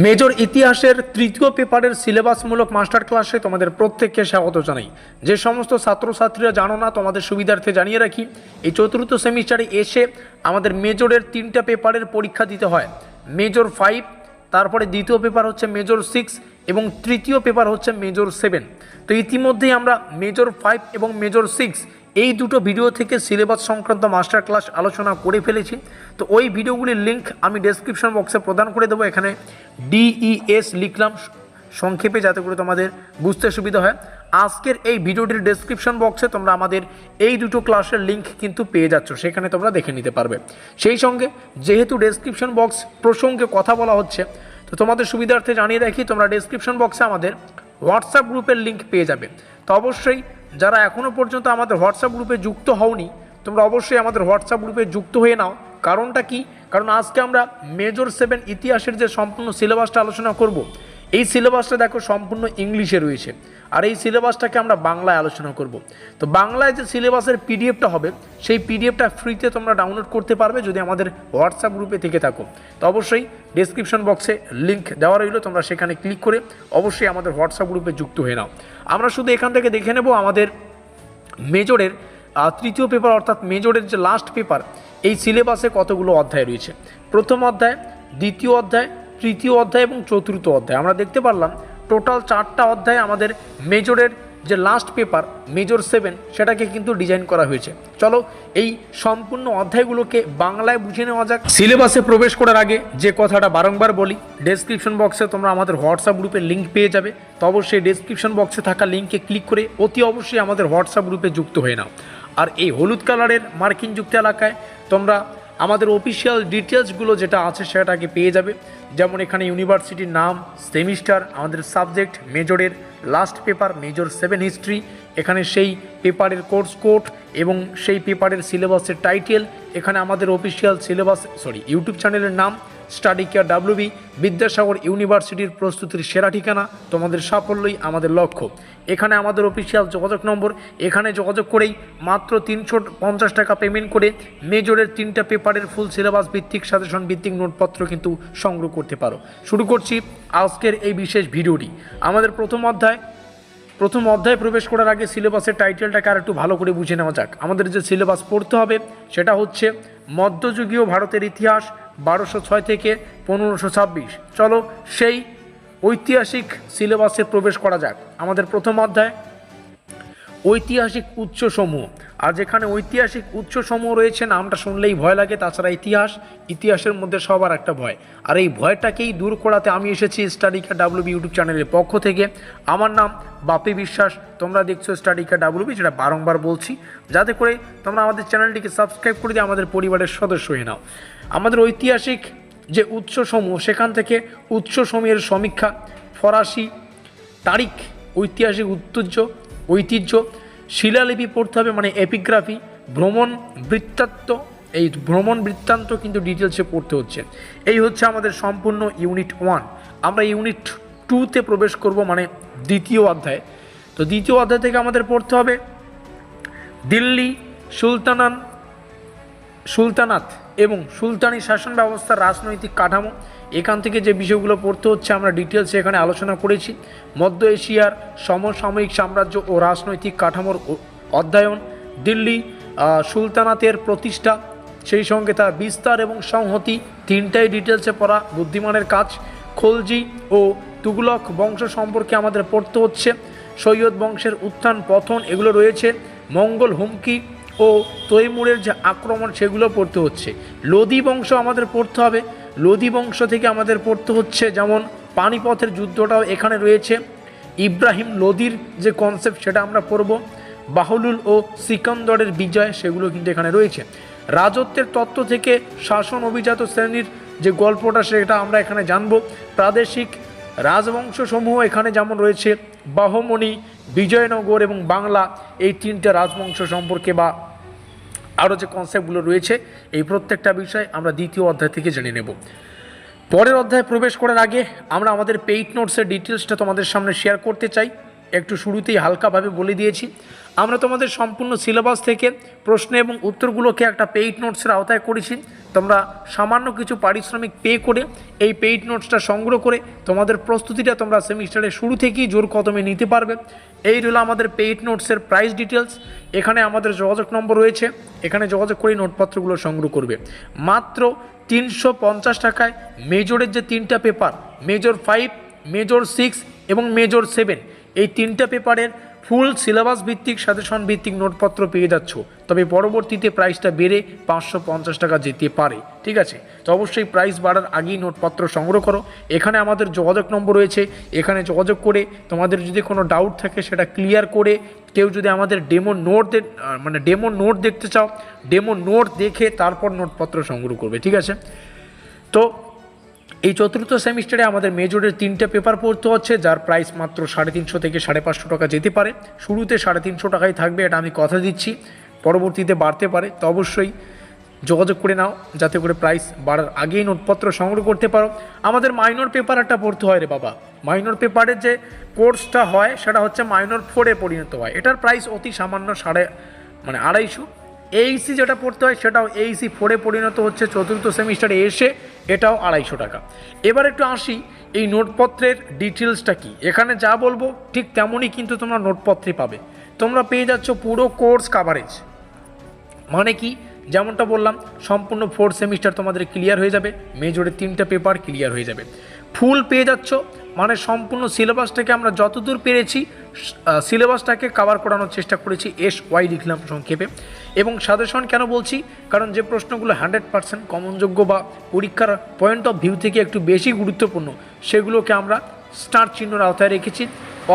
Major ইতিহাসের তৃতীয় পেপারের সিলেবাসমূলক মাস্টার ক্লাসে তোমাদের প্রত্যেককে স্বাগত জানাই। যে সমস্ত ছাত্রছাত্রীরা জানো না, তোমাদের সুবিধার্থে জানিয়ে রাখি, এই চতুর্থ সেমিস্টারে এসে আমাদের মেজরের 3টা পেপারের পরীক্ষা দিতে হয়। মেজর 5, তারপরে দ্বিতীয় পেপার হচ্ছে মেজর 6 এবং তৃতীয় পেপার হচ্ছে মেজর 7। তো ইতিমধ্যেই আমরা মেজর 5 এবং মেজর 6 এই দুটো ভিডিও থেকে সিলেবাস সংক্রান্ত মাস্টার ক্লাস আলোচনা করে ফেলেছি। তো ওই ভিডিওগুলির লিঙ্ক আমি ডেসক্রিপশন বক্সে প্রদান করে দেবো। এখানে DES লিখলাম সংক্ষেপে, যাতে করে তোমাদের বুঝতে সুবিধা হয়। আজকের এই ভিডিওটির ডেসক্রিপশন বক্সে তোমরা আমাদের এই দুটো ক্লাসের লিঙ্ক কিন্তু পেয়ে যাচ্ছ, সেখানে তোমরা দেখে নিতে পারবে। সেই সঙ্গে যেহেতু ডেসক্রিপশন বক্স প্রসঙ্গে কথা বলা হচ্ছে, তো তোমাদের সুবিধার্থে জানিয়ে রাখি, তোমরা ডেসক্রিপশন বক্সে আমাদের হোয়াটসঅ্যাপ গ্রুপের লিঙ্ক পেয়ে যাবে। তো অবশ্যই যারা এখনও পর্যন্ত আমাদের হোয়াটসঅ্যাপ গ্রুপে যুক্ত হওনি, তোমরা অবশ্যই আমাদের হোয়াটসঅ্যাপ গ্রুপে যুক্ত হয়ে নাও। কারণটা কি? কারণ আজকে আমরা মেজর 7 ইতিহাসের যে সম্পূর্ণ সিলেবাসটা আলোচনা করব, এই সিলেবাসটা দেখো সম্পূর্ণ ইংলিশে রয়েছে, আর এই সিলেবাসটাকে আমরা বাংলায় আলোচনা করব। তো বাংলায় যে সিলেবাসের পিডিএফটা হবে, সেই পিডিএফটা ফ্রিতে তোমরা ডাউনলোড করতে পারবে যদি আমাদের হোয়াটসঅ্যাপ গ্রুপে থেকে থাকো। তো অবশ্যই ডেসক্রিপশন বক্সে লিঙ্ক দেওয়া রইল, তোমরা সেখানে ক্লিক করে অবশ্যই আমাদের হোয়াটসঅ্যাপ গ্রুপে যুক্ত হয়ে নাও। আমরা শুধু এখান থেকে দেখে নেব আমাদের মেজরের তৃতীয় পেপার, অর্থাৎ মেজরের যে লাস্ট পেপার, এই সিলেবাসে কতগুলো অধ্যায় রয়েছে। প্রথম অধ্যায়, দ্বিতীয় অধ্যায়, তৃতীয় অধ্যায় এবং চতুর্থ অধ্যায়। আমরা দেখতে পারলাম টোটাল 4টা অধ্যায় আমাদের মেজরের যে লাস্ট পেপার মেজর 7 সেটাকে কিন্তু ডিজাইন করা হয়েছে। চলো এই সম্পূর্ণ অধ্যায়গুলোকে বাংলায় বুঝে নেওয়া যাক। সিলেবাসে প্রবেশ করার আগে যে কথাটা বারংবার বলি, ডেসক্রিপশন বক্সে তোমরা আমাদের হোয়াটসঅ্যাপ গ্রুপের লিঙ্ক পেয়ে যাবে। তো অবশ্যই ডেসক্রিপশন বক্সে থাকা লিঙ্কে ক্লিক করে অতি অবশ্যই আমাদের হোয়াটসঅ্যাপ গ্রুপে যুক্ত হয়ে নাও। আর এই হলুদ কালারের মার্কিন যুক্ত এলাকায় তোমরা আমাদের অফিসিয়াল ডিটেলসগুলো যেটা আছে সেটাকে পেয়ে যাবে। যেমন এখানে ইউনিভার্সিটির নাম, সেমিস্টার, আমাদের সাবজেক্ট মেজরের লাস্ট পেপার মেজর 7 হিস্ট্রি, এখানে সেই পেপারের কোর্স কোড এবং সেই পেপারের সিলেবাসের টাইটেল, এখানে আমাদের অফিসিয়াল সিলেবাস ইউটিউব চ্যানেলের নাম স্টাডি কেয়ার WB, বিদ্যাসাগর ইউনিভার্সিটির প্রস্তুতির সেরা ঠিকানা, তোমাদের সাফল্যই আমাদের লক্ষ্য। এখানে আমাদের অফিসিয়াল যোগাযোগ নম্বর, এখানে যোগাযোগ করেই মাত্র 350 টাকা পেমেন্ট করে মেজরের 3টা পেপারের ফুল সিলেবাস ভিত্তিক সাজেশন ভিত্তিক নোটপত্র কিন্তু সংগ্রহ করতে পারো। শুরু করছি আজকের এই বিশেষ ভিডিওটি। আমাদের প্রথম অধ্যায়ে প্রবেশ করার আগে সিলেবাসের টাইটেলটাকে আর একটু ভালো করে বুঝে নেওয়া যাক। আমাদের যে সিলেবাস পড়তে হবে সেটা হচ্ছে মধ্যযুগীয় ভারতের ইতিহাস 1206 থেকে 1526। চলো সেই ঐতিহাসিক সিলেবাসে প্রবেশ করা যাক। আমাদের প্রথম অধ্যায় ঐতিহাসিক উৎসসমূহ। আর যেখানে ঐতিহাসিক উৎসসমূহ রয়েছে, নামটা শুনলেই ভয় লাগে। তাছাড়া ইতিহাসের মধ্যে সবার একটা ভয়, আর এই ভয়টাকেই দূর করাতে আমি এসেছি স্টাডি কেয়ার WB ইউটিউব চ্যানেলের পক্ষ থেকে। আমার নাম বাপি বিশ্বাস, তোমরা দেখছো স্টাডি কেয়ার WB, যেটা বারংবার বলছি, যাতে করে তোমরা আমাদের চ্যানেলটিকে সাবস্ক্রাইব করে দিয়ে আমাদের পরিবারের সদস্য হয়ে নাও। আমাদের ঐতিহাসিক যে উৎসসমূহ, সেখান থেকে উৎসসমূহের সমীক্ষা, ফরাসি তারিখ, ঐতিহাসিক ঐতিহ্য, শিলালিপি পড়তে হবে, মানে এপিগ্রাফি, ভ্রমণ বৃত্তান্ত কিন্তু ডিটেলসে পড়তে হচ্ছে। এই হচ্ছে আমাদের সম্পূর্ণ ইউনিট 1। আমরা ইউনিট 2তে প্রবেশ করব, মানে দ্বিতীয় অধ্যায়। তো দ্বিতীয় অধ্যায় থেকে আমাদের পড়তে হবে দিল্লি সুলতানাত এবং সুলতানি শাসন ব্যবস্থার রাজনৈতিক কাঠামো। এখান থেকে যে বিষয়গুলো পড়তে হচ্ছে আমরা ডিটেলসে এখানে আলোচনা করেছি। মধ্য এশিয়ার সমসাময়িক সাম্রাজ্য ও রাজনৈতিক কাঠামোর অধ্যয়ন, দিল্লি সুলতানাতের প্রতিষ্ঠা, সেই সঙ্গে তার বিস্তার এবং সংহতি, 3টাই ডিটেলসে পড়া বুদ্ধিমানের কাজ। খলজি ও তুগলক বংশ সম্পর্কে আমাদের পড়তে হচ্ছে। সৈয়দ বংশের উত্থান পতন এগুলো রয়েছে। মঙ্গল হুমকি ও তৈমুরের যে আক্রমণ সেগুলো পড়তে হচ্ছে। লোদি বংশ আমাদের পড়তে হবে। লোদি বংশ থেকে আমাদের পড়তে হচ্ছে যেমন পানিপথের যুদ্ধটাও এখানে রয়েছে। ইব্রাহিম লোদির যে কনসেপ্ট সেটা আমরা পড়ব। বাহলুল ও সিকান্দরের বিজয় সেগুলো কিন্তু এখানে রয়েছে। রাজত্বের তত্ত্ব থেকে শাসন অভিজাত শ্রেণীর যে গল্পটা সেটা আমরা এখানে জানব। প্রাদেশিক রাজবংশসমূহ এখানে যেমন রয়েছে বাহমনি, বিজয়নগর এবং বাংলা, এই 3টা রাজবংশ সম্পর্কে বা আরও যে কনসেপ্টগুলো রয়েছে, এই প্রত্যেকটা বিষয় আমরা দ্বিতীয় অধ্যায় থেকে জেনে নেব। পরের অধ্যায়ে প্রবেশ করার আগে আমরা আমাদের পেইড নোটসের ডিটেলসটা তোমাদের সামনে শেয়ার করতে চাই। একটু শুরুতেই হালকাভাবে বলে দিয়েছি। আমরা তোমাদের সম্পূর্ণ সিলেবাস থেকে প্রশ্ন এবং উত্তরগুলোকে একটা পেইড নোটসের আওতায় করেছি। তোমরা সামান্য কিছু পারিশ্রমিক পে করে এই পেইড নোটসটা সংগ্রহ করে তোমাদের প্রস্তুতিটা তোমরা সেমিস্টারের শুরু থেকেই জোর কদমে নিতে পারবে। এই হলো আমাদের পেইড নোটসের প্রাইস ডিটেলস। এখানে আমাদের যোগাযোগ নম্বর রয়েছে, এখানে যোগাযোগ করে নোটপত্রগুলো সংগ্রহ করবে। মাত্র 350 টাকায় মেজরের যে 3টা পেপার, মেজর 5, মেজর 6 এবং মেজর 7, এই 3টা পেপারের ফুল সিলেবাস ভিত্তিক সাজেশন ভিত্তিক নোটপত্র পেয়ে যাচ্ছ। তবে পরবর্তীতে প্রাইসটা বেড়ে 550 টাকা যেতে পারে, ঠিক আছে? তো অবশ্যই প্রাইস বাড়ার আগেই নোটপত্র সংগ্রহ করো। এখানে আমাদের যোগাযোগ নম্বর রয়েছে, এখানে যোগাযোগ করে তোমাদের যদি কোনো ডাউট থাকে সেটা ক্লিয়ার করে, কেউ যদি আমাদের ডেমো নোট দেখতে চাও, ডেমো নোট দেখে তারপর নোটপত্র সংগ্রহ করবে, ঠিক আছে? তো এই চতুর্থ সেমিস্টারে আমাদের মেজরের 3টা পেপার পড়তে হচ্ছে, যার প্রাইস মাত্র 350 থেকে 550 টাকা যেতে পারে। শুরুতে 350 টাকাই থাকবে, এটা আমি কথা দিচ্ছি, পরবর্তীতে বাড়তে পারে। তো অবশ্যই যোগাযোগ করে নাও যাতে করে প্রাইস বাড়ার আগেই নোটপত্র সংগ্রহ করতে পারো। আমাদের মাইনর পেপার একটা পড়তে হয় রে বাবা। মাইনর পেপারের যে কোর্সটা হয় সেটা হচ্ছে মাইনর 4-এ পরিণত হয়। এটার প্রাইস অতি সামান্য 250। এইসি যেটা পড়তে হয় সেটাও এইসি 4-এ পরিণত হচ্ছে চতুর্থ সেমিস্টারে এসে, এটাও 250 টাকা। এবার একটু আসি এই নোটপত্রের ডিটেলসটা কি। এখানে যা বলবো ঠিক তেমনই কিন্তু তোমরা নোটপত্রে পাবে। তোমরা পেয়ে যাচ্ছ পুরো কোর্স কাভারেজ, মানে কি, যেমনটা বললাম সম্পূর্ণ 4 সেমিস্টার তোমাদের ক্লিয়ার হয়ে যাবে, মেজরের 3টা পেপার ক্লিয়ার হয়ে যাবে। ফুল পেয়ে যাচ্ছ, মানে সম্পূর্ণ সিলেবাসটাকে আমরা যতদূর পেরেছি সিলেবাসটাকে কভার করানোর চেষ্টা করেছি, SY লিখলাম সংক্ষেপে। এবং সাজেশন কেন বলছি, কারণ যে প্রশ্নগুলো 100% কমনযোগ্য বা পরীক্ষার পয়েন্ট অফ ভিউ থেকে একটু বেশি গুরুত্বপূর্ণ, সেগুলোকে আমরা স্টার চিহ্নর আওতায় রেখেছি।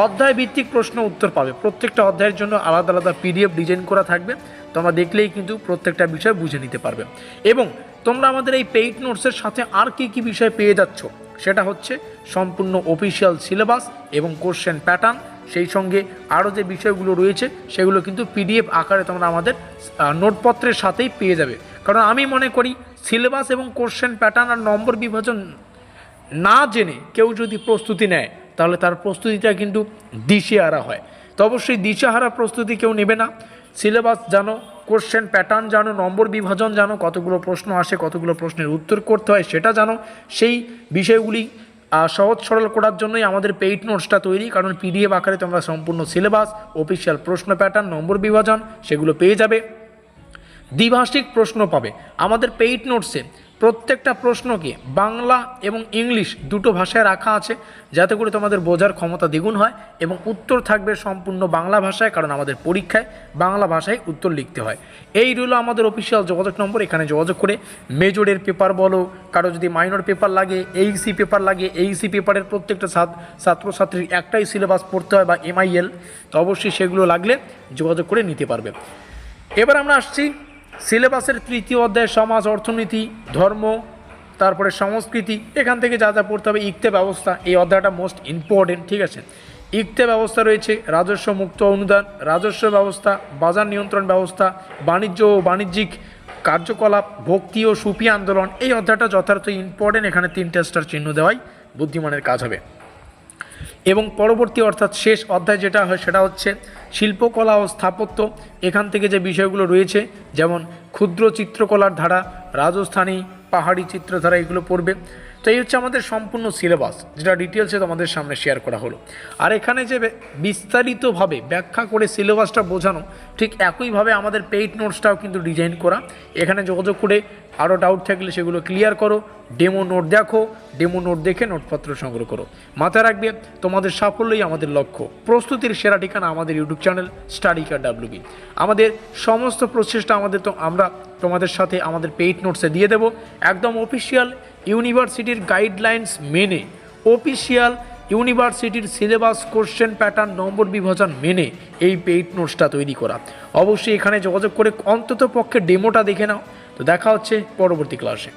অধ্যায় ভিত্তিক প্রশ্ন উত্তর পাবে, প্রত্যেকটা অধ্যায়ের জন্য আলাদা আলাদা PDF ডিজাইন করা থাকবে, তোমরা দেখলেই কিন্তু প্রত্যেকটা বিষয় বুঝে নিতে পারবে। এবং তোমরা আমাদের এই পেইড নোটসের সাথে আর কি বিষয় পেয়ে যাচ্ছ, সেটা হচ্ছে সম্পূর্ণ অফিসিয়াল সিলেবাস এবং কোশ্চেন প্যাটার্ন, সেই সঙ্গে আরও যে বিষয়গুলো রয়েছে সেগুলো কিন্তু PDF আকারে তোমরা আমাদের নোটপত্রের সাথেই পেয়ে যাবে। কারণ আমি মনে করি সিলেবাস এবং কোশ্চেন প্যাটার্ন আর নম্বর বিভাজন না জেনে কেউ যদি প্রস্তুতি নেয় তাহলে তার প্রস্তুতিটা কিন্তু দিশেহারা হয়। তো অবশ্যই দিশেহারা প্রস্তুতি কেউ নেবে না। সিলেবাস জানো, কোশ্চেন প্যাটার্ন জানো, নম্বর বিভাজন জানো, কতগুলো প্রশ্ন আসে, কতগুলো প্রশ্নের উত্তর করতে হয় সেটা জানো। সেই বিষয়গুলি সহজ সরল করার জন্যই আমাদের পেইড নোটসটা তৈরি, কারণ PDF আকারে তোমরা সম্পূর্ণ সিলেবাস, অফিসিয়াল প্রশ্ন প্যাটার্ন, নম্বর বিভাজন সেগুলো পেয়ে যাবে। দ্বিভাষিক প্রশ্ন পাবে। আমাদের পেইড নোটসে প্রত্যেকটা প্রশ্নকে বাংলা এবং ইংলিশ দুটো ভাষায় রাখা আছে, যাতে করে তোমাদের বোঝার ক্ষমতা দ্বিগুণ হয়, এবং উত্তর থাকবে সম্পূর্ণ বাংলা ভাষায়, কারণ আমাদের পরীক্ষায় বাংলা ভাষায় উত্তর লিখতে হয়। এই রইল আমাদের অফিসিয়াল যোগাযোগ নম্বর, এখানে যোগাযোগ করে মেজরের পেপার বলো, কারো যদি মাইনর পেপার লাগে, এইসি পেপার লাগে, এইসি পেপারের প্রত্যেকটা ছাত্রছাত্রীর একটাই সিলেবাস পড়তে হয় বা MIL, তো অবশ্যই সেগুলো লাগলে যোগাযোগ করে নিতে পারবে। এবার আমরা আসছি সিলেবাসের 3য় অধ্যায়, সমাজ, অর্থনীতি, ধর্ম, তারপরে সংস্কৃতি। এখান থেকে যা যা পড়তে হবে, ইক্তে ব্যবস্থা, এই অধ্যায়টা মোস্ট ইম্পর্টেন্ট, ঠিক আছে? ইক্তে ব্যবস্থা রয়েছে রাজস্ব মুক্ত অনুদান, রাজস্ব ব্যবস্থা, বাজার নিয়ন্ত্রণ ব্যবস্থা, বাণিজ্য ও বাণিজ্যিক কার্যকলাপ, ভক্তি ও সুফি আন্দোলন। এই অধ্যায়টা যথার্থ ইম্পর্টেন্ট, এখানে 3টে স্টার চিহ্ন দেওয়াই বুদ্ধিমানের কাজ হবে। এবং পরবর্তী অর্থাৎ শেষ অধ্যায় যেটা হয় সেটা হচ্ছে শিল্পকলা ও স্থাপত্য। এখান থেকে যে বিষয়গুলো রয়েছে, যেমন ক্ষুদ্র চিত্রকলার ধারা, রাজস্থানী পাহাড়ি চিত্রধারা, এগুলো পড়বে। তো এই হচ্ছে আমাদের সম্পূর্ণ সিলেবাস, যেটা ডিটেলসে তোমাদের সামনে শেয়ার করা হলো। আর এখানে যে বিস্তারিতভাবে ব্যাখ্যা করে সিলেবাসটা বোঝানো, ঠিক একইভাবে আমাদের পেইড নোটসটাও কিন্তু ডিজাইন করা। এখানে যোগাযোগ করে আরও ডাউট থাকলে সেগুলো ক্লিয়ার করো, ডেমো নোট দেখো, ডেমো নোট দেখে নোটপত্র সংগ্রহ করো। মাথায় রাখবে তোমাদের সাফল্যই আমাদের লক্ষ্য। প্রস্তুতির সেরা ঠিকানা আমাদের ইউটিউব চ্যানেল স্টাডিকার WB। আমাদের সমস্ত প্রচেষ্টা আমরা তোমাদের সাথে আমাদের পেইড নোটসে দিয়ে দেবো, একদম অফিসিয়াল ইউনিভার্সিটির গাইডলাইন্স মেনে, অফিসিয়াল ইউনিভার্সিটির সিলেবাস, কোশ্চেন প্যাটার্ন, নম্বর বিভাজন মেনে এই পেইড নোটসটা তৈরি করা। অবশ্যই এখানে যোগাযোগ করে অন্তত পক্ষে ডেমোটা দেখে নাও। তো দেখা হচ্ছে পরবর্তী ক্লাসে।